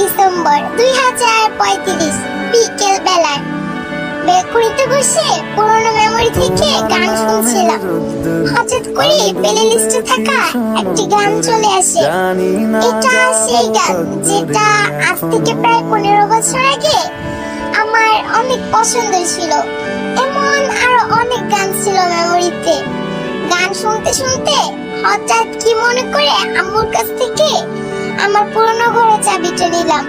December 2035 বিকেল বেলায় বেলকনিতে বসে পুরোনো মেমোরি থেকে গান শুনছিলাম। হঠাৎ করে প্লে লিস্টে থাকা একটি গান চলে আসে। এটা সেই গান যেটা আজ থেকে প্রায় 15 বছর আগে আমার অনেক পছন্দ ছিল। এমন আরো অনেক গান ছিল মেমোরিতে। গান শুনতে শুনতে হঠাৎ কি মনে করে আম্মুর কাছ থেকে আমার পুরনো ঘরের চাবিটা নিলাম,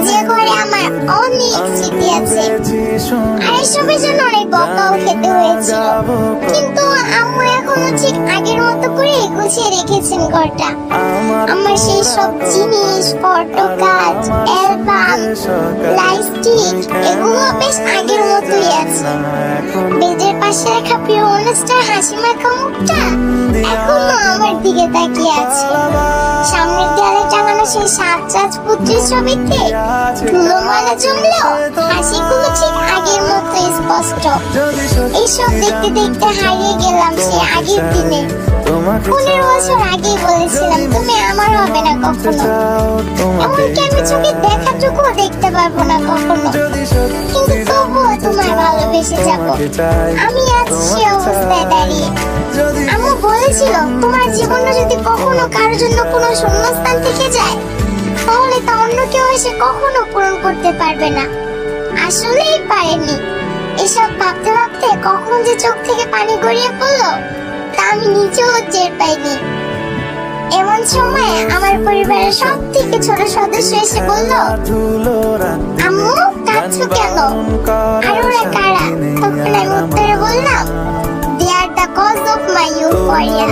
যে ঘরে আমার অনেক স্মৃতি আছে। আর এসবের জন্য অনেক বকাও খেতে হয়েছিল, কিন্তু আম্মু এখনো ঠিক আগের মতো করে গুছিয়ে রেখেছেন ঘরটা। আমার সেই সব জিনিস, ফটো কার্ড, অ্যালবাম, লাইস্টিক এগুলো বেশ আগের মতোই আছে। বেডের পাশে রাখা প্রিয় মানুষটার হাসি মাখা মুখটা এখনো আমার দিকে তাকিয়ে আছে। সামনের দেয়ালে টাঙানো সেই 7 রাজপুত্রের ছবিতে ধুলো ময়লা জমলেও হাসিগুলো ঠিক আগের মতো স্পষ্ট। এইসব দেখতে দেখতে হারিয়ে গেলাম সেই আগের দিনে। 15 বছর আগে বলেছিলাম তুমি আমার হবে না কখনো, এমনকি আমি চোখে দেখাটুকুও দেখতে পারবো না কখনো, কিন্তু তবুও তোমায় ভালোবেসে যাবো। আমি আজ সে অবস্থায় দাঁড়িয়ে। আম্মু বলেছিল তোমার জীবনে যদি কখনো কারোর জন্য কোনো শূন্যস্থান থেকে যায়, তাহলে তা অন্য কেউ এসে কখনো পূরণ করতে পারবে না। আসলেই পারেনি। এসব ভাবতে ভাবতে কখন যে চোখ থেকে পানি গড়িয়ে পড়লো তা আমি নিজেও টের পাইনি। এমন সময় আমার পরিবারের সব থেকে ছোট সদস্য এসে বলল, আম্মু কাঁদছো কেন? আর ওরা কারা? তখন আমি উত্তরে বললাম, they are the cause of my euphoria.